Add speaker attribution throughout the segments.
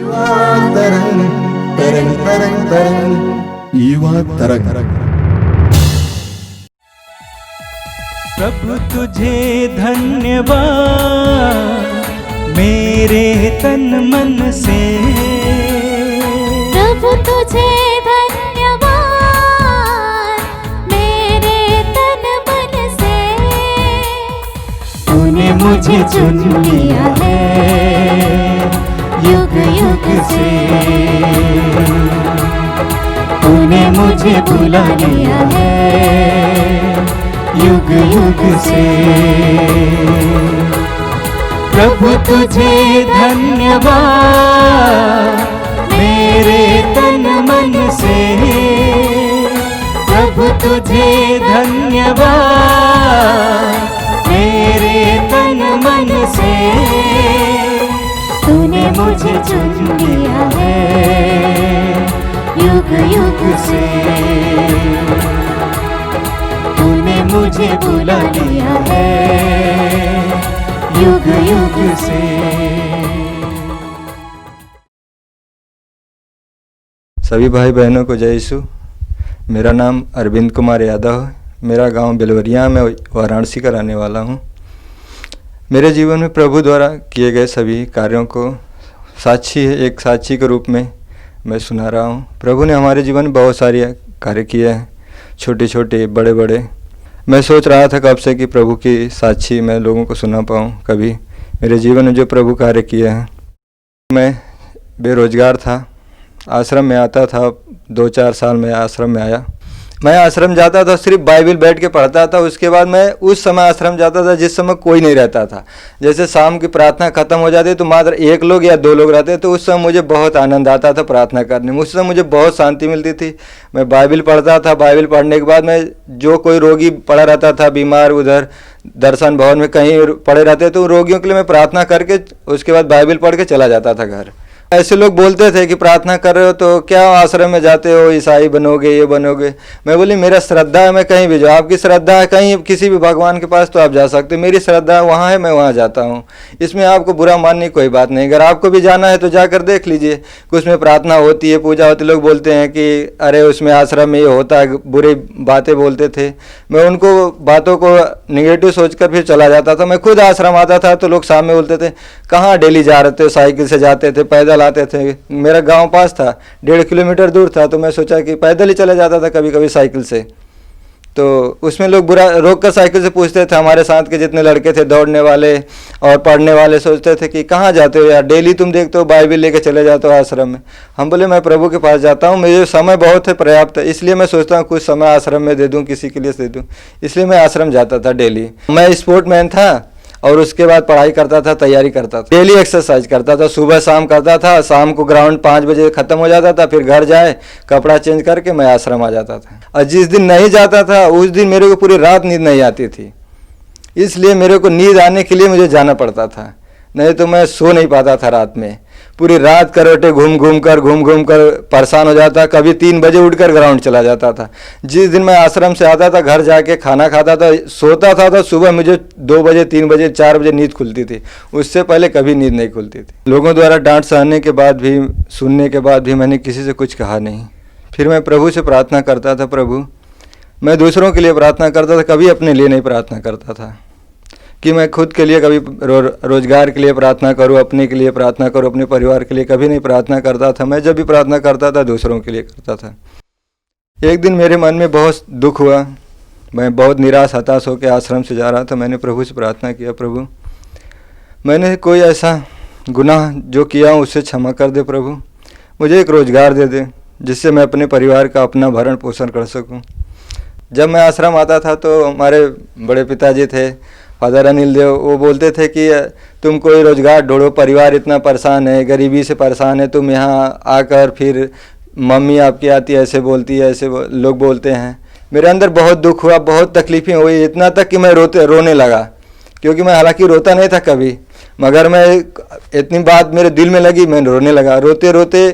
Speaker 1: तरंग तरंग तरंग तरंग युवा तरंग।
Speaker 2: प्रभु तुझे धन्यवाद मेरे तन मन से,
Speaker 3: प्रभु तुझे धन्यवाद मेरे तन मन से। तूने मुझे चुन लिया है युग युग से, तूने मुझे बुला लिया है युग युग से।
Speaker 2: प्रभु तुझे धन्यवाद मेरे तन मन से, प्रभु तुझे धन्यवाद मेरे तन मन से।
Speaker 3: तूने मुझे चुन लिया है युग युग से, तूने मुझे बुला लिया है युग युग से।
Speaker 4: सभी भाई बहनों को जय यीशु। मेरा नाम अरविंद कुमार यादव है। मेरा गांव बिलवरिया में वाराणसी का रहने वाला हूं। मेरे जीवन में प्रभु द्वारा किए गए सभी कार्यों को एक साक्षी के रूप में मैं सुना रहा हूं। प्रभु ने हमारे जीवन में बहुत सारे कार्य किए हैं, छोटे छोटे बड़े बड़े। मैं सोच रहा था कब से कि प्रभु की साक्षी मैं लोगों को सुना पाऊँ कभी। मेरे जीवन में जो प्रभु कार्य किए हैं। मैं बेरोजगार था, आश्रम में आता था, 2-4 साल में आश्रम में आया। मैं आश्रम जाता था, सिर्फ बाइबल बैठ के पढ़ता था। उसके बाद मैं उस समय आश्रम जाता था जिस समय कोई नहीं रहता था। जैसे शाम की प्रार्थना खत्म हो जाती तो मात्र 1 लोग या 2 लोग रहते, तो उस समय मुझे बहुत आनंद आता था प्रार्थना करने में। उस समय मुझे बहुत शांति मिलती थी। मैं बाइबल पढ़ता था। बाइबल पढ़ने के बाद मैं जो कोई रोगी पड़ा रहता था, बीमार, उधर दर्शन भवन में कहीं पड़े रहते, तो रोगियों के लिए मैं प्रार्थना करके उसके बाद बाइबल पढ़ के चला जाता था घर। ऐसे लोग बोलते थे कि प्रार्थना कर रहे हो तो क्या आश्रम में जाते हो, ईसाई बनोगे, ये बनोगे। मैं बोली मेरा श्रद्धा है, मैं कहीं भी जाऊँ। आपकी श्रद्धा है कहीं किसी भी भगवान के पास तो आप जा सकते हो। मेरी श्रद्धा वहाँ है, मैं वहाँ जाता हूँ। इसमें आपको बुरा मानने की कोई बात नहीं। अगर आपको भी जाना है तो जाकर देख लीजिए। कुछ में प्रार्थना होती है, पूजा होती है। लोग बोलते हैं कि अरे उसमें आश्रम में ये होता है, बुरी बातें बोलते थे। मैं उनको बातों को निगेटिव सोचकर फिर चला जाता था। मैं खुद आश्रम आता था तो लोग सामने बोलते थे कहाँ डेली जा रहे थे, साइकिल से जाते थे, पैदल आते थे। मेरा गांव पास था, 1.5 किलोमीटर दूर था, तो मैं सोचा कि पैदल ही चले जाता था कभी कभी साइकिल से। तो उसमें लोग बुरा रोक कर साइकिल से पूछते थे। हमारे साथ के जितने लड़के थे दौड़ने वाले और पढ़ने वाले, सोचते थे कि कहाँ जाते हो यार, डेली तुम देखते हो बाइबल लेके चले जाते हो आश्रम में। हम बोले मैं प्रभु के पास जाता हूँ, मुझे समय बहुत है, पर्याप्त है, इसलिए मैं सोचता हूँ कुछ समय आश्रम में दे दूँ, किसी के लिए दे दूँ। इसलिए मैं आश्रम जाता था डेली। मैं स्पोर्टमैन था और उसके बाद पढ़ाई करता था, तैयारी करता था, डेली एक्सरसाइज करता था, सुबह शाम करता था। शाम को ग्राउंड 5 बजे खत्म हो जाता था, फिर घर जाए कपड़ा चेंज करके मैं आश्रम आ जाता था। और जिस दिन नहीं जाता था उस दिन मेरे को पूरी रात नींद नहीं आती थी। इसलिए मेरे को नींद आने के लिए मुझे जाना पड़ता था, नहीं तो मैं सो नहीं पाता था रात में। पूरी रात करवटे घूम घूम कर परेशान हो जाता। कभी 3 बजे उठकर ग्राउंड चला जाता था। जिस दिन मैं आश्रम से आता था, घर जाके खाना खाता था, सोता था, तो सुबह मुझे 2 बजे, 3 बजे, 4 बजे नींद खुलती थी। उससे पहले कभी नींद नहीं खुलती थी। लोगों द्वारा डांट सहने के बाद भी, सुनने के बाद भी मैंने किसी से कुछ कहा नहीं। फिर मैं प्रभु से प्रार्थना करता था। प्रभु, मैं दूसरों के लिए प्रार्थना करता था, कभी अपने लिए नहीं प्रार्थना करता था कि मैं खुद के लिए कभी रोजगार के लिए प्रार्थना करूं, अपने के लिए प्रार्थना करूं, अपने परिवार के लिए कभी नहीं प्रार्थना करता था। मैं जब भी प्रार्थना करता था दूसरों के लिए करता था। एक दिन मेरे मन में बहुत दुख हुआ। मैं बहुत निराश हताश होकर आश्रम से जा रहा था। मैंने प्रभु से प्रार्थना किया, प्रभु मैंने कोई ऐसा गुनाह जो किया हूँ उससे क्षमा कर दे। प्रभु मुझे एक रोज़गार दे दे जिससे मैं अपने परिवार का अपना भरण पोषण कर सकूँ। जब मैं आश्रम आता था तो हमारे बड़े पिताजी थे, फादर अनिल देव, वो बोलते थे कि तुम कोई रोज़गार ढूंढो, परिवार इतना परेशान है, गरीबी से परेशान है, तुम यहाँ आकर फिर मम्मी आपकी आती है ऐसे बोलती है, ऐसे लोग बोलते हैं। मेरे अंदर बहुत दुख हुआ, बहुत तकलीफ़ें हुई, इतना तक कि मैं रोने लगा। क्योंकि मैं हालांकि रोता नहीं था कभी, मगर मैं इतनी बात मेरे दिल में लगी, मैं रोने लगा। रोते रोते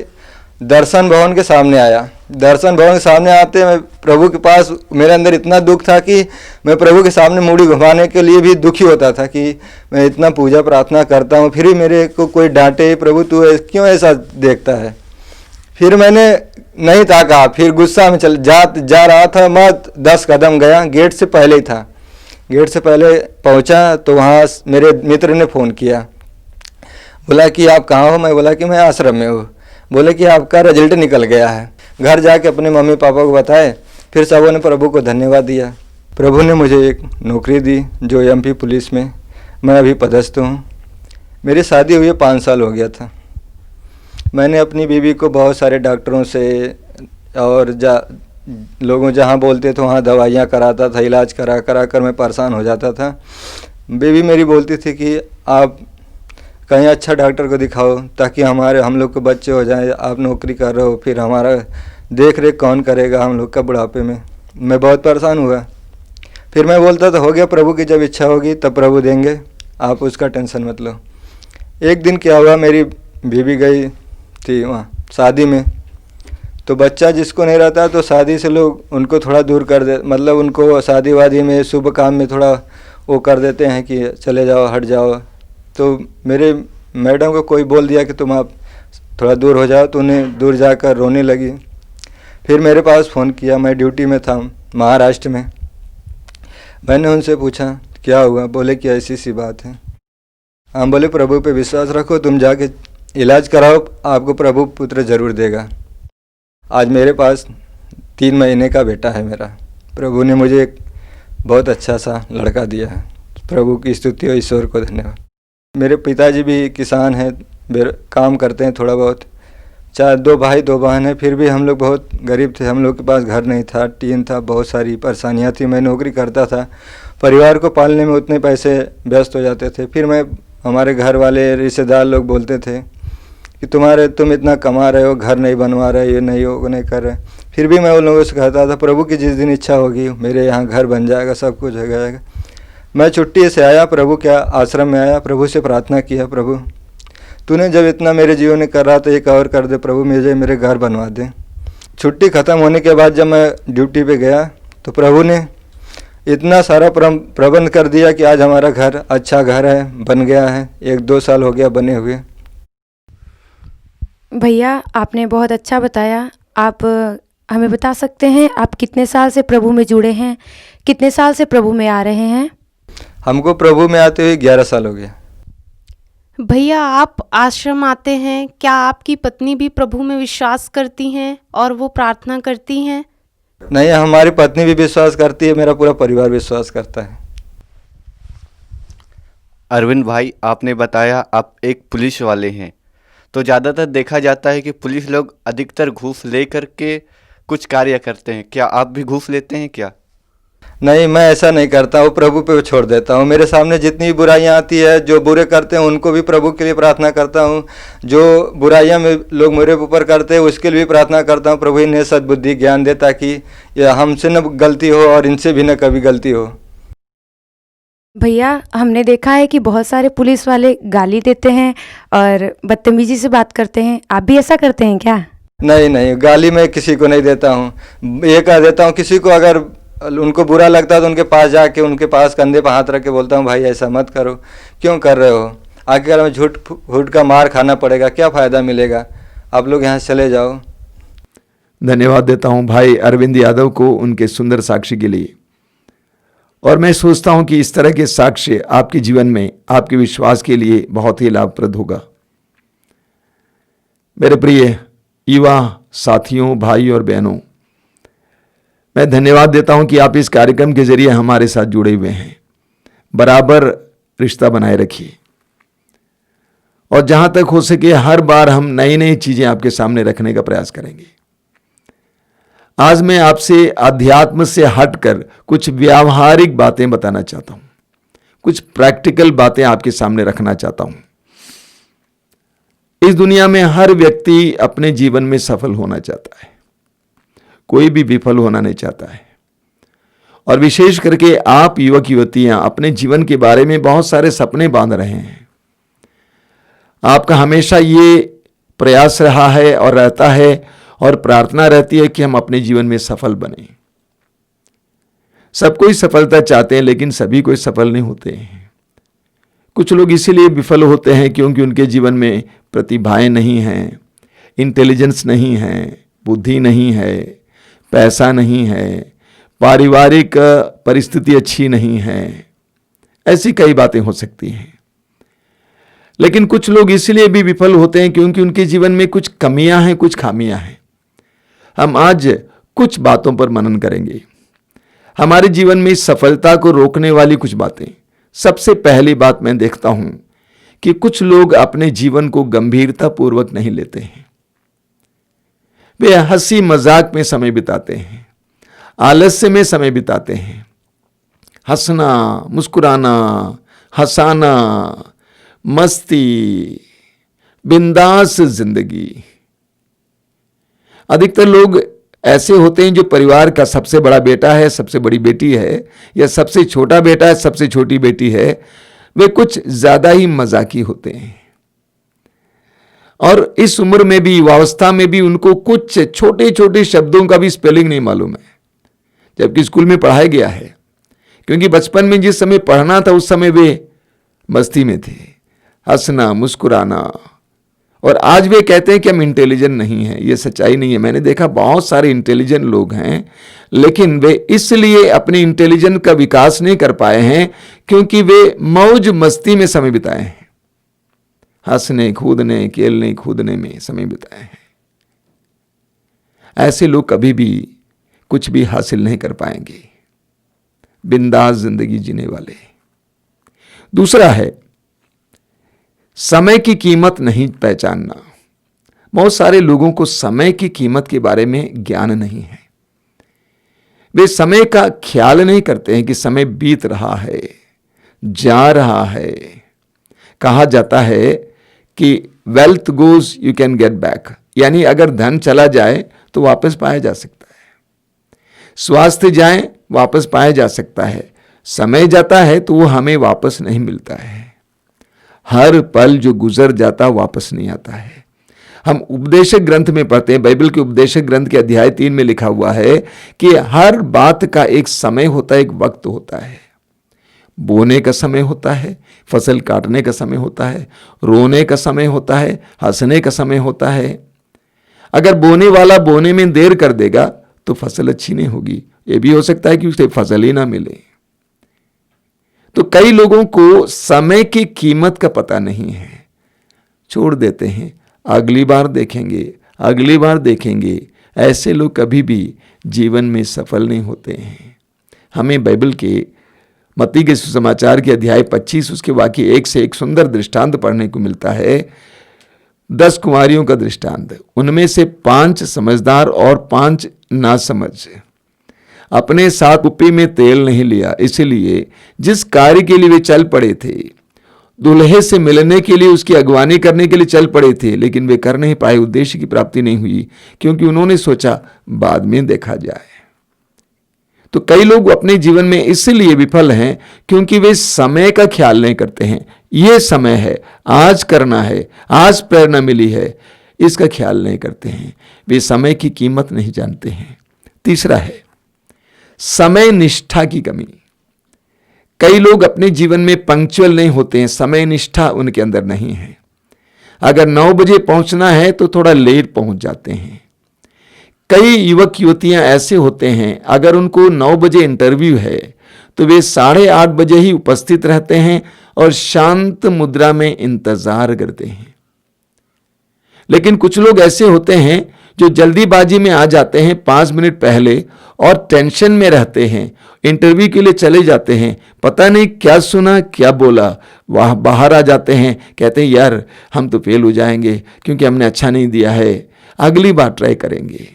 Speaker 4: दर्शन भवन के सामने आया। दर्शन भवन के सामने आते मैं प्रभु के पास, मेरे अंदर इतना दुख था कि मैं प्रभु के सामने मुड़ी घुमाने के लिए भी दुखी होता था कि मैं इतना पूजा प्रार्थना करता हूँ फिर भी मेरे को कोई डांटे, प्रभु तू क्यों ऐसा देखता है। फिर मैंने नहीं था कहा, फिर गुस्सा में जा रहा था, मैं 10 कदम गया, गेट से पहले ही था, गेट से पहले पहुँचा तो वहाँ मेरे मित्र ने फ़ोन किया, बोला कि आप कहाँ हो। मैं बोला कि मैं आश्रम में हूँ। बोले कि आपका रिजल्ट निकल गया है। घर जाके अपने मम्मी पापा को बताए, फिर सबों ने प्रभु को धन्यवाद दिया। प्रभु ने मुझे एक नौकरी दी जो एमपी पुलिस में मैं अभी पदस्थ हूँ। मेरी शादी हुई 5 साल हो गया था। मैंने अपनी बीवी को बहुत सारे डॉक्टरों से और लोगों जहाँ बोलते थे वहाँ दवाइयाँ कराता था, इलाज करा कर मैं परेशान हो जाता था। बीवी मेरी बोलती थी कि आप कहीं अच्छा डॉक्टर को दिखाओ ताकि हम लोग को बच्चे हो जाएं, आप नौकरी कर रहे हो, फिर हमारा देख रेख कौन करेगा हम लोग का बुढ़ापे में। मैं बहुत परेशान हुआ। फिर मैं बोलता था हो गया, प्रभु की जब इच्छा होगी तब प्रभु देंगे, आप उसका टेंशन मत लो। एक दिन क्या हुआ, मेरी बीवी गई थी वहाँ शादी में, तो बच्चा जिसको नहीं रहता तो शादी से लोग उनको थोड़ा दूर कर दे, मतलब उनको शादी वादी में शुभ काम में थोड़ा वो कर देते हैं कि चले जाओ हट जाओ। तो मेरे मैडम को कोई बोल दिया कि तुम आप थोड़ा दूर हो जाओ, तो उन्हें दूर जाकर रोने लगी। फिर मेरे पास फ़ोन किया, मैं ड्यूटी में था महाराष्ट्र में। मैंने उनसे पूछा क्या हुआ, बोले कि ऐसी सी बात है। हम बोले प्रभु पे विश्वास रखो, तुम जाके इलाज कराओ, आपको प्रभु पुत्र ज़रूर देगा। आज मेरे पास 3 महीने का बेटा है मेरा। प्रभु ने मुझे एक बहुत अच्छा सा लड़का दिया है। प्रभु की स्तुति हो, ईश्वर को धन्यवाद। मेरे पिताजी भी किसान हैं, काम करते हैं थोड़ा बहुत। 2 भाई 2 बहन हैं, फिर भी हम लोग बहुत गरीब थे। हम लोग के पास घर नहीं था, टीन था, बहुत सारी परेशानियां थी। मैं नौकरी करता था, परिवार को पालने में उतने पैसे व्यस्त हो जाते थे। फिर हमारे घर वाले रिश्तेदार लोग बोलते थे कि तुम इतना कमा रहे हो, घर नहीं बनवा रहे, ये नहीं हो नहीं कर रहे। फिर भी मैं उन लोगों से कहता था प्रभु की जिस दिन इच्छा होगी मेरे यहाँ घर बन जाएगा, सब कुछ हो जाएगा। मैं छुट्टी से आया, प्रभु क्या आश्रम में आया, प्रभु से प्रार्थना किया, प्रभु तूने जब इतना मेरे जीवन में कर रहा तो एक और कर दे प्रभु, मेरे घर बनवा दे। छुट्टी ख़त्म होने के बाद जब मैं ड्यूटी पे गया तो प्रभु ने इतना सारा प्रबंध कर दिया कि आज हमारा घर अच्छा घर है, बन गया है। 1-2 साल हो गया बने हुए।
Speaker 3: भैया आपने बहुत अच्छा बताया। आप हमें बता सकते हैं आप कितने साल से प्रभु में जुड़े हैं, कितने साल से प्रभु में आ रहे हैं?
Speaker 4: हमको प्रभु में आते हुए 11 साल हो गया।
Speaker 5: भैया आप आश्रम आते हैं, क्या आपकी पत्नी भी प्रभु में विश्वास करती हैं और वो प्रार्थना करती हैं?
Speaker 4: नहीं, हमारी पत्नी भी विश्वास करती है, मेरा पूरा परिवार विश्वास करता है।
Speaker 6: अरविंद भाई, आपने बताया आप एक पुलिस वाले हैं, तो ज़्यादातर देखा जाता है कि पुलिस लोग अधिकतर घूस ले करके कुछ कार्य करते हैं। क्या आप भी घूस लेते हैं क्या?
Speaker 4: नहीं, मैं ऐसा नहीं करता हूँ, प्रभु पे छोड़ देता हूँ। मेरे सामने जितनी बुराइयाँ आती है, जो बुरे करते हैं उनको भी प्रभु के लिए प्रार्थना करता हूँ। जो बुराइयाँ में लोग मेरे ऊपर करते हैं उसके लिए भी प्रार्थना करता हूँ, प्रभु इन्हें सद्बुद्धि ज्ञान दे ताकि यह हमसे न गलती हो और इनसे भी न कभी गलती हो।
Speaker 3: भैया हमने देखा है कि बहुत सारे पुलिस वाले गाली देते हैं और बदतमीजी से बात करते हैं, आप भी ऐसा करते हैं क्या?
Speaker 4: नहीं, गाली मैं किसी को नहीं देता हूँ। ये कह देता हूँ, किसी को अगर उनको बुरा लगता है तो उनके पास जाके उनके पास कंधे पर हाथ रख के बोलता हूँ, भाई ऐसा मत करो, क्यों कर रहे हो, आखिर में झूठ फूट का मार खाना पड़ेगा, क्या फ़ायदा मिलेगा, आप लोग यहाँ से चले जाओ।
Speaker 1: धन्यवाद देता हूं भाई अरविंद यादव को उनके सुंदर साक्ष्य के लिए। और मैं सोचता हूं कि इस तरह के साक्ष्य आपके जीवन में आपके विश्वास के लिए बहुत ही लाभप्रद होगा। मेरे प्रिय युवा साथियों, भाई और बहनों, मैं धन्यवाद देता हूं कि आप इस कार्यक्रम के जरिए हमारे साथ जुड़े हुए हैं। बराबर रिश्ता बनाए रखिए और जहां तक हो सके हर बार हम नई नई चीजें आपके सामने रखने का प्रयास करेंगे। आज मैं आपसे अध्यात्म से हटकर कुछ व्यावहारिक बातें बताना चाहता हूं, कुछ प्रैक्टिकल बातें आपके सामने रखना चाहता हूं। इस दुनिया में हर व्यक्ति अपने जीवन में सफल होना चाहता है, कोई भी विफल होना नहीं चाहता है। और विशेष करके आप युवक युवतियां अपने जीवन के बारे में बहुत सारे सपने बांध रहे हैं। आपका हमेशा ये प्रयास रहा है और रहता है और प्रार्थना रहती है कि हम अपने जीवन में सफल बने। सब कोई सफलता चाहते हैं, लेकिन सभी कोई सफल नहीं होते हैं। कुछ लोग इसीलिए विफल होते हैं क्योंकि उनके जीवन में प्रतिभाएं नहीं हैं, इंटेलिजेंस नहीं है, बुद्धि नहीं है, पैसा नहीं है, पारिवारिक परिस्थिति अच्छी नहीं है। ऐसी कई बातें हो सकती हैं। लेकिन कुछ लोग इसलिए भी विफल होते हैं क्योंकि उनके जीवन में कुछ कमियां हैं, कुछ खामियां हैं। हम आज कुछ बातों पर मनन करेंगे, हमारे जीवन में इस सफलता को रोकने वाली कुछ बातें। सबसे पहली बात मैं देखता हूं कि कुछ लोग अपने जीवन को गंभीरता पूर्वक नहीं लेते हैं। वे हंसी मजाक में समय बिताते हैं, आलस्य में समय बिताते हैं। हंसना, मुस्कुराना, हंसाना, मस्ती, बिंदास जिंदगी। अधिकतर लोग ऐसे होते हैं जो परिवार का सबसे बड़ा बेटा है, सबसे बड़ी बेटी है, या सबसे छोटा बेटा है, सबसे छोटी बेटी है। वे कुछ ज्यादा ही मजाकी होते हैं और इस उम्र में भी, युवावस्था में भी उनको कुछ छोटे छोटे शब्दों का भी स्पेलिंग नहीं मालूम है, जबकि स्कूल में पढ़ाया गया है। क्योंकि बचपन में जिस समय पढ़ना था उस समय वे मस्ती में थे, हंसना, मुस्कुराना। और आज वे कहते हैं कि हम इंटेलिजेंट नहीं हैं। ये सच्चाई नहीं है। मैंने देखा बहुत सारे इंटेलिजेंट लोग हैं, लेकिन वे इसलिए अपने इंटेलिजेंस का विकास नहीं कर पाए हैं क्योंकि वे मौज मस्ती में समय बिताए हैं, हंसने, कूदने, खेलने कूदने में समय बिताए हैं। ऐसे लोग कभी भी कुछ भी हासिल नहीं कर पाएंगे, बिंदास जिंदगी जीने वाले। दूसरा है समय की कीमत नहीं पहचानना। बहुत सारे लोगों को समय की कीमत के बारे में ज्ञान नहीं है। वे समय का ख्याल नहीं करते हैं कि समय बीत रहा है, जा रहा है। कहा जाता है कि wealth goes you can get back, यानी अगर धन चला जाए तो वापस पाया जा सकता है, स्वास्थ्य जाए वापस पाया जा सकता है, समय जाता है तो वो हमें वापस नहीं मिलता है। हर पल जो गुजर जाता वापस नहीं आता है। हम उपदेशक ग्रंथ में पढ़ते हैं, बाइबल के उपदेशक ग्रंथ के अध्याय 3 में लिखा हुआ है कि हर बात का एक समय होता है, एक वक्त होता है। बोने का समय होता है, फसल काटने का समय होता है, रोने का समय होता है, हंसने का समय होता है। अगर बोने वाला बोने में देर कर देगा तो फसल अच्छी नहीं होगी। यह भी हो सकता है कि उसे फसल ही ना मिले। तो कई लोगों को समय की कीमत का पता नहीं है, छोड़ देते हैं, अगली बार देखेंगे, अगली बार देखेंगे। ऐसे लोग कभी भी जीवन में सफल नहीं होते हैं। हमें बाइबल के मत्ती के सुसमाचार के अध्याय 25 उसके वाक्य 1 से एक सुंदर दृष्टांत पढ़ने को मिलता है। 10 कुंवारियों का दृष्टांत, उनमें से 5 समझदार और 5 नासमझ। अपने साथ कुप्पी में तेल नहीं लिया, इसलिए जिस कार्य के लिए वे चल पड़े थे, दूल्हे से मिलने के लिए, उसकी अगवानी करने के लिए चल पड़े थे, लेकिन वे कर नहीं पाए। उद्देश्य की प्राप्ति नहीं हुई क्योंकि उन्होंने सोचा बाद में देखा जाए। तो कई लोग अपने जीवन में इसलिए विफल हैं क्योंकि वे समय का ख्याल नहीं करते हैं। ये समय है, आज करना है, आज प्रेरणा मिली है, इसका ख्याल नहीं करते हैं। वे समय की कीमत नहीं जानते हैं। तीसरा है समय निष्ठा की कमी। कई लोग अपने जीवन में पंक्चुअल नहीं होते हैं, समय निष्ठा उनके अंदर नहीं है। अगर 9 बजे पहुंचना है तो थोड़ा लेट पहुंच जाते हैं। कई युवक युवतियां ऐसे होते हैं, अगर उनको 9 बजे इंटरव्यू है तो वे 8:30 बजे ही उपस्थित रहते हैं और शांत मुद्रा में इंतजार करते हैं। लेकिन कुछ लोग ऐसे होते हैं जो जल्दीबाजी में आ जाते हैं 5 मिनट पहले और टेंशन में रहते हैं, इंटरव्यू के लिए चले जाते हैं, पता नहीं क्या सुना क्या बोला, वहां बाहर आ जाते हैं, कहते हैं यार हम तो फेल हो जाएंगे क्योंकि हमने अच्छा नहीं दिया है, अगली बार ट्राई करेंगे।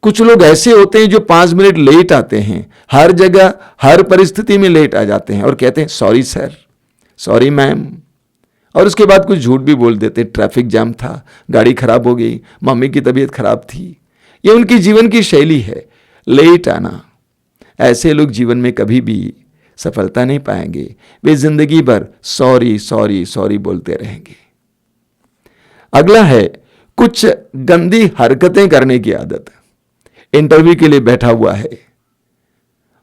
Speaker 1: कुछ लोग ऐसे होते हैं जो 5 मिनट लेट आते हैं, हर जगह हर परिस्थिति में लेट आ जाते हैं और कहते हैं सॉरी सर, सॉरी मैम, और उसके बाद कुछ झूठ भी बोल देते, ट्रैफिक जाम था, गाड़ी खराब हो गई, मम्मी की तबीयत खराब थी। ये उनकी जीवन की शैली है, लेट आना। ऐसे लोग जीवन में कभी भी सफलता नहीं पाएंगे। वे जिंदगी भर सॉरी सॉरी सॉरी बोलते रहेंगे। अगला है कुछ गंदी हरकतें करने की आदत। इंटरव्यू के लिए बैठा हुआ है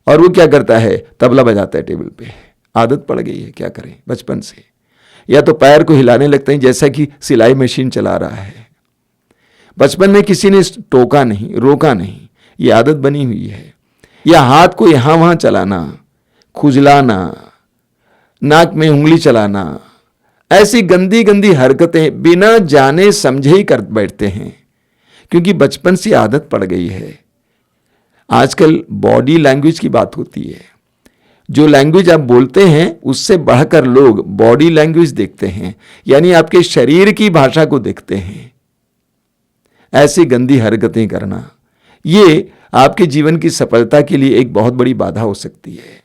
Speaker 1: और वो क्या करता है, तबला बजाता है टेबल पे। आदत पड़ गई है, क्या करें बचपन से। या तो पैर को हिलाने लगते हैं जैसा कि सिलाई मशीन चला रहा है। बचपन में किसी ने टोका नहीं, रोका नहीं, ये आदत बनी हुई है। या हाथ को यहां वहां चलाना, खुजलाना, नाक में उंगली चलाना, ऐसी गंदी गंदी हरकतें बिना जाने समझे ही कर बैठते हैं, क्योंकि बचपन से आदत पड़ गई है। आजकल बॉडी लैंग्वेज की बात होती है। जो लैंग्वेज आप बोलते हैं उससे बढ़कर लोग बॉडी लैंग्वेज देखते हैं, यानी आपके शरीर की भाषा को देखते हैं। ऐसी गंदी हरकतें करना, ये आपके जीवन की सफलता के लिए एक बहुत बड़ी बाधा हो सकती है।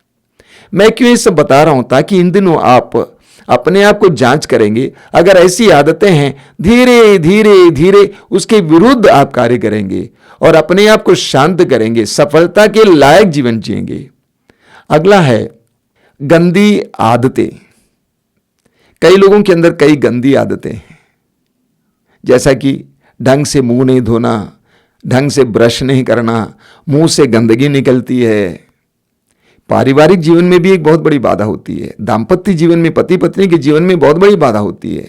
Speaker 1: मैं क्यों ये सब बता रहा हूं, ताकि इन दिनों आप अपने आप को जांच करेंगे। अगर ऐसी आदतें हैं, धीरे धीरे धीरे उसके विरुद्ध आप कार्य करेंगे और अपने आप को शांत करेंगे, सफलता के लायक जीवन जिएंगे। अगला है गंदी आदतें। कई लोगों के अंदर कई गंदी आदतें हैं, जैसा कि ढंग से मुंह नहीं धोना, ढंग से ब्रश नहीं करना, मुंह से गंदगी निकलती है। पारिवारिक जीवन में भी एक बहुत बड़ी बाधा होती है। दाम्पत्य जीवन में, पति पत्नी के जीवन में बहुत बड़ी बाधा होती है।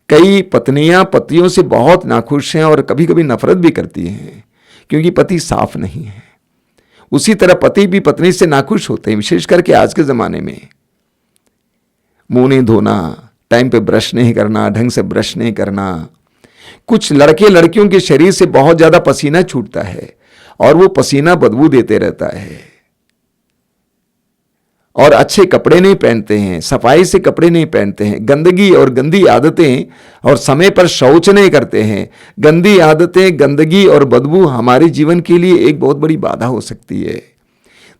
Speaker 1: कई पत्नियां पतियों से बहुत नाखुश हैं और कभी कभी नफरत भी करती हैं, क्योंकि पति साफ नहीं है। उसी तरह पति भी पत्नी से नाखुश होते हैं, विशेष करके आज के जमाने में। मुंह नहीं धोना, टाइम पे ब्रश नहीं करना, ढंग से ब्रश नहीं करना। कुछ लड़के लड़कियों के शरीर से बहुत ज्यादा पसीना छूटता है और वो पसीना बदबू देते रहता है। और अच्छे कपड़े नहीं पहनते हैं, सफाई से कपड़े नहीं पहनते हैं, गंदगी और गंदी आदतें, और समय पर शौच नहीं करते हैं। गंदी आदतें, गंदगी और बदबू हमारे जीवन के लिए एक बहुत बड़ी बाधा हो सकती है।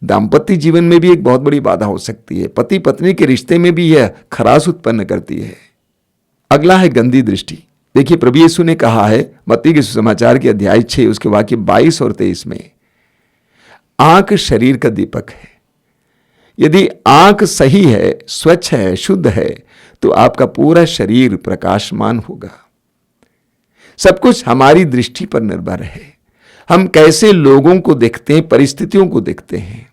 Speaker 1: दाम्पत्य जीवन में भी एक बहुत बड़ी बाधा हो सकती है। पति पत्नी के रिश्ते में भी यह खराश उत्पन्न करती है। अगला है गंदी दृष्टि। देखिए, प्रभु यीशु ने कहा है मत्ती के सुसमाचार के अध्याय 6 उसके वाक्य 22 और 23 में, आंख शरीर का दीपक है। यदि आंख सही है, स्वच्छ है, शुद्ध है, तो आपका पूरा शरीर प्रकाशमान होगा। सब कुछ हमारी दृष्टि पर निर्भर है। हम कैसे लोगों को देखते हैं, परिस्थितियों को देखते हैं।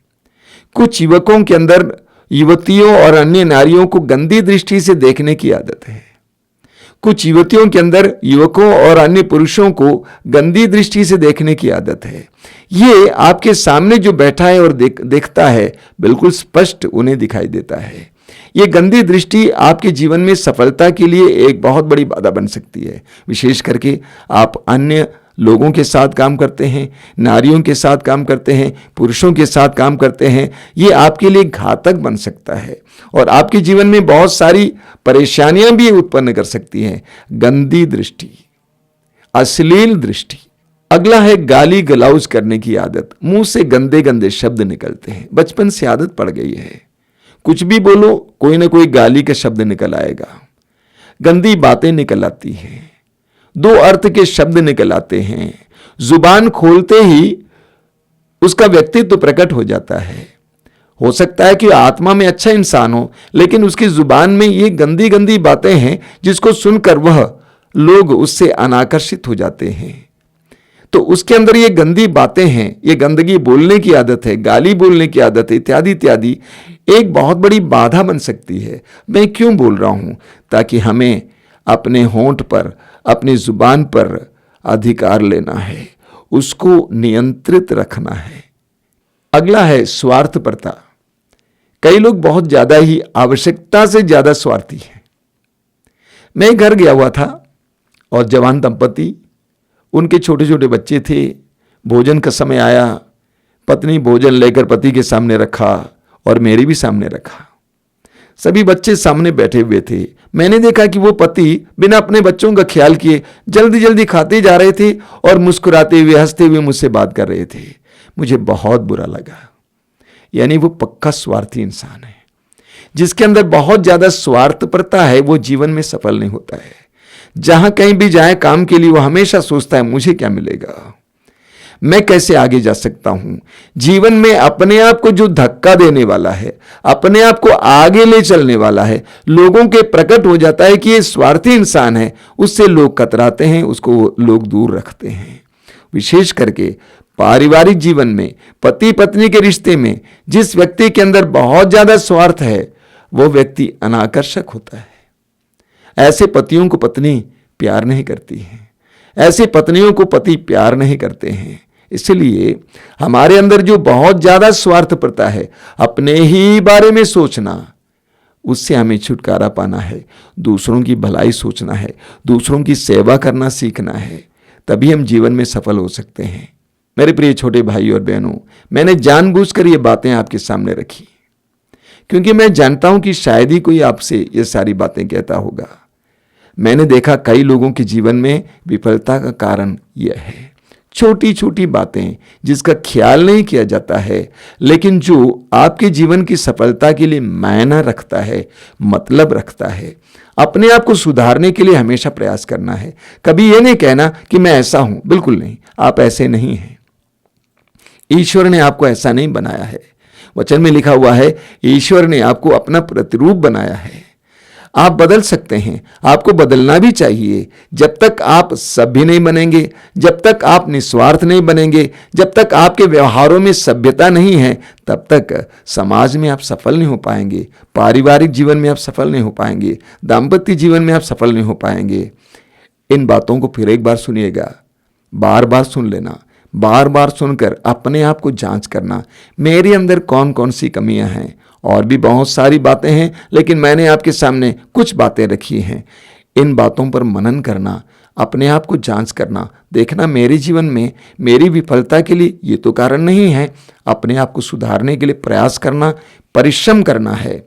Speaker 1: कुछ युवकों के अंदर युवतियों और अन्य नारियों को गंदी दृष्टि से देखने की आदत है। कुछ युवतियों के अंदर युवकों और अन्य पुरुषों को गंदी दृष्टि से देखने की आदत है। ये आपके सामने जो बैठा है और देखता है, बिल्कुल स्पष्ट उन्हें दिखाई देता है। ये गंदी दृष्टि आपके जीवन में सफलता के लिए एक बहुत बड़ी बाधा बन सकती है। विशेष करके आप अन्य लोगों के साथ काम करते हैं, नारियों के साथ काम करते हैं, पुरुषों के साथ काम करते हैं, ये आपके लिए घातक बन सकता है और आपके जीवन में बहुत सारी परेशानियां भी उत्पन्न कर सकती हैं। गंदी दृष्टि, अश्लील दृष्टि। अगला है गाली गलौज करने की आदत। मुंह से गंदे गंदे शब्द निकलते हैं, बचपन से आदत पड़ गई है। कुछ भी बोलो, कोई ना कोई गाली का शब्द निकल आएगा। गंदी बातें निकल आती हैं, दो अर्थ के शब्द निकल आते हैं। जुबान खोलते ही उसका व्यक्तित्व प्रकट हो जाता है। हो सकता है कि आत्मा में अच्छा इंसान हो, लेकिन उसकी जुबान में ये गंदी गंदी बातें हैं जिसको सुनकर वह लोग उससे अनाकर्षित हो जाते हैं। तो उसके अंदर ये गंदी बातें हैं, ये गंदगी बोलने की आदत है, गाली बोलने की आदत है, इत्यादि इत्यादि, एक बहुत बड़ी बाधा बन सकती है। मैं क्यों बोल रहा हूं? ताकि हमें अपने होंठ पर, अपनी जुबान पर अधिकार लेना है, उसको नियंत्रित रखना है। अगला है स्वार्थपरता। कई लोग बहुत ज्यादा ही आवश्यकता से ज्यादा स्वार्थी हैं। मैं घर गया हुआ था और जवान दंपति, उनके छोटे छोटे बच्चे थे। भोजन का समय आया, पत्नी भोजन लेकर पति के सामने रखा और मेरे भी सामने रखा। सभी बच्चे सामने बैठे हुए थे। मैंने देखा कि वो पति बिना अपने बच्चों का ख्याल किए जल्दी जल्दी खाते जा रहे थे और मुस्कुराते हुए, हंसते हुए मुझसे बात कर रहे थे। मुझे बहुत बुरा लगा। यानी वो पक्का स्वार्थी इंसान है। जिसके अंदर बहुत ज्यादा स्वार्थपरता है, वो जीवन में सफल नहीं होता है। जहां कहीं भी जाए काम के लिए, वो हमेशा सोचता है मुझे क्या मिलेगा। मैं कैसे आगे जा सकता हूं। जीवन में अपने आप को जो धक्का देने वाला है, अपने आप को आगे ले चलने वाला है, लोगों के प्रकट हो जाता है कि ये स्वार्थी इंसान है, उससे लोग कतराते हैं, उसको लोग दूर रखते हैं। विशेष करके पारिवारिक जीवन में, पति पत्नी के रिश्ते में जिस व्यक्ति के अंदर बहुत ज्यादा स्वार्थ है, वो व्यक्ति अनाकर्षक होता है। ऐसे पतियों को पत्नी प्यार नहीं करती है, ऐसे पत्नियों को पति प्यार नहीं करते हैं। इसलिए हमारे अंदर जो बहुत ज्यादा स्वार्थपरता है, अपने ही बारे में सोचना, उससे हमें छुटकारा पाना है। दूसरों की भलाई सोचना है, दूसरों की सेवा करना सीखना है, तभी हम जीवन में सफल हो सकते हैं। मेरे प्रिय छोटे भाई और बहनों, मैंने जानबूझकर ये बातें आपके सामने रखी क्योंकि मैं जानता हूं कि शायद ही कोई आपसे ये सारी बातें कहता होगा। मैंने देखा कई लोगों के जीवन में विफलता का कारण यह है, छोटी छोटी बातें जिसका ख्याल नहीं किया जाता है, लेकिन जो आपके जीवन की सफलता के लिए मायना रखता है, मतलब रखता है। अपने आप को सुधारने के लिए हमेशा प्रयास करना है। कभी यह नहीं कहना कि मैं ऐसा हूं, बिल्कुल नहीं, आप ऐसे नहीं हैं। ईश्वर ने आपको ऐसा नहीं बनाया है। वचन में लिखा हुआ है, ईश्वर ने आपको अपना प्रतिरूप बनाया है। आप बदल सकते हैं, आपको बदलना भी चाहिए। जब तक आप सभ्य नहीं बनेंगे, जब तक आप निस्वार्थ नहीं बनेंगे, जब तक आपके व्यवहारों में सभ्यता नहीं है, तब तक समाज में आप सफल नहीं हो पाएंगे, पारिवारिक जीवन में आप सफल नहीं हो पाएंगे, दाम्पत्य जीवन में आप सफल नहीं हो पाएंगे। इन बातों को फिर एक बार सुनिएगा, बार बार सुन लेना, बार बार सुनकर अपने आप को जांच करना, मेरे अंदर कौन कौन सी कमियां हैं। और भी बहुत सारी बातें हैं, लेकिन मैंने आपके सामने कुछ बातें रखी हैं। इन बातों पर मनन करना, अपने आप को जांच करना, देखना मेरे जीवन में मेरी विफलता के लिए ये तो कारण नहीं है। अपने आप को सुधारने के लिए प्रयास करना, परिश्रम करना है,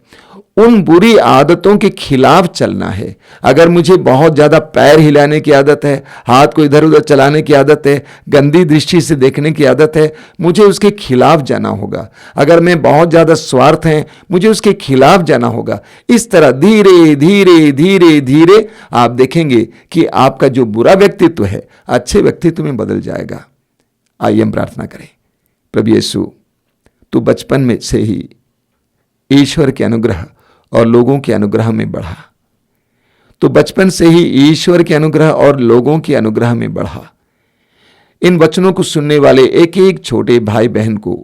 Speaker 1: उन बुरी आदतों के खिलाफ चलना है। अगर मुझे बहुत ज़्यादा पैर हिलाने की आदत है, हाथ को इधर उधर चलाने की आदत है, गंदी दृष्टि से देखने की आदत है, मुझे उसके खिलाफ जाना होगा। अगर मैं बहुत ज़्यादा स्वार्थ है, मुझे उसके खिलाफ जाना होगा। इस तरह धीरे धीरे धीरे धीरे आप देखेंगे कि आपका जो बुरा व्यक्तित्व है अच्छे व्यक्तित्व में बदल जाएगा। आइए हम प्रार्थना करें। प्रभु यीशु, तू बचपन में से ही ईश्वर के अनुग्रह और लोगों के अनुग्रह में बढ़ा। तो बचपन से ही ईश्वर के अनुग्रह और लोगों के अनुग्रह में बढ़ा। इन वचनों को सुनने वाले एक एक छोटे भाई बहन को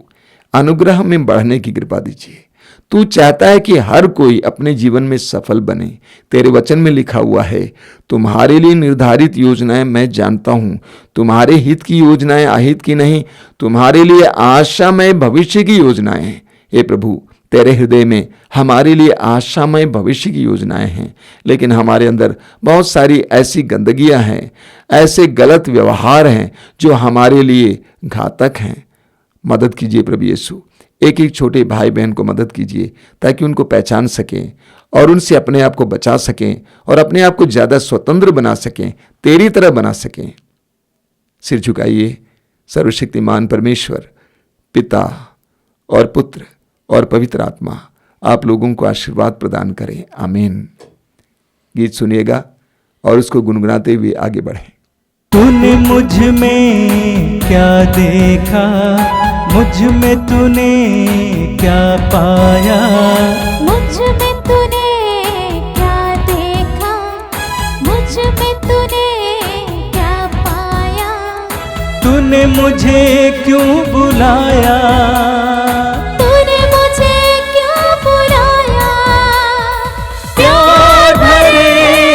Speaker 1: अनुग्रह में बढ़ने की कृपा दीजिए। तू चाहता है कि हर कोई अपने जीवन में सफल बने। तेरे वचन में लिखा हुआ है, तुम्हारे लिए निर्धारित योजनाएं मैं जानता हूं, तुम्हारे हित की योजनाएं अहित की नहीं, तुम्हारे लिए आशामय भविष्य की योजनाएं हैं। हे प्रभु, तेरे हृदय में हमारे लिए आशामय भविष्य की योजनाएं हैं, लेकिन हमारे अंदर बहुत सारी ऐसी गंदगियां हैं, ऐसे गलत व्यवहार हैं जो हमारे लिए घातक हैं। मदद कीजिए प्रभु यीशु, एक एक छोटे भाई बहन को मदद कीजिए ताकि उनको पहचान सकें और उनसे अपने आप को बचा सकें और अपने आप को ज़्यादा स्वतंत्र बना सकें, तेरी तरह बना सकें। सिर झुकाइए। सर्वशक्तिमान परमेश्वर, पिता और पुत्र और पवित्र आत्मा आप लोगों को आशीर्वाद प्रदान करें। आमीन। गीत सुनिएगा और उसको गुनगुनाते हुए आगे बढ़ें।
Speaker 2: तूने मुझ में क्या देखा, मुझ में तूने क्या पाया,
Speaker 7: मुझ में तूने क्या देखा, मुझ में तूने क्या पाया,
Speaker 2: तूने मुझे क्यों बुलाया,
Speaker 7: तूने मुझे क्यों बुलाया,
Speaker 2: प्यार भरे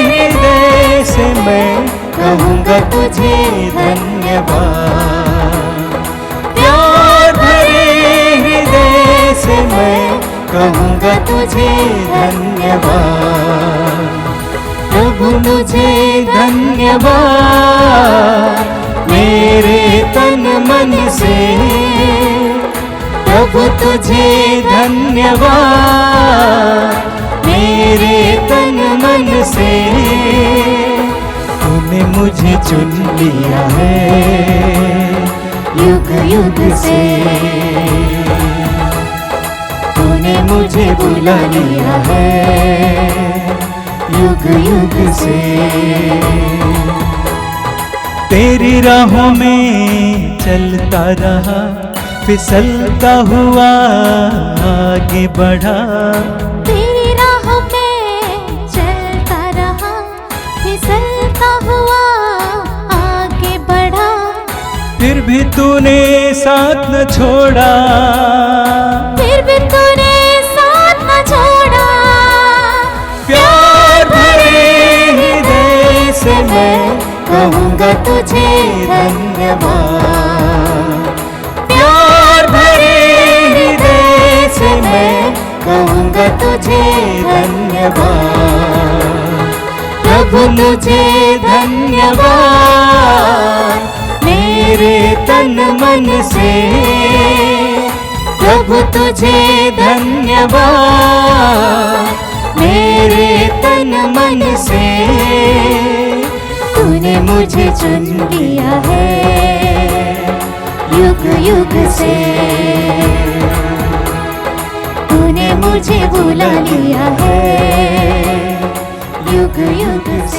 Speaker 2: हृदय से मैं कहूँगा तुझे धन्यवाद, प्यार भरे हृदय से मैं कहूँगा तुझे धन्यवाद, प्रभु मुझे धन्यवाद, मेरे तन मन से प्रभु तुझे धन्यवाद, मेरे तन मन से तूने मुझे चुन लिया है युग युग से, तूने मुझे बुला लिया है युग युग से, तेरी राहों में चलता रहा, फिसलता हुआ आगे बढ़ा।
Speaker 7: तेरी राह में चलता रहा, फिसलता हुआ आगे बढ़ा।
Speaker 2: फिर भी तूने साथ न छोड़ा,
Speaker 7: फिर भी तूने साथ न छोड़ा।
Speaker 2: प्यार भरे हृदय से मैं कहूँगा तुझे धन्यवाद। प्यार भरे हृदय से मैं कहूँगा तुझे धन्यवाद। प्रभु तुझे धन्यवाद, मेरे तन मन से। प्रभु तुझे धन्यवाद, मेरे तन मन से। तूने मुझे चुन लिया है युग युग से। तूने मुझे बुला लिया है युग युग से।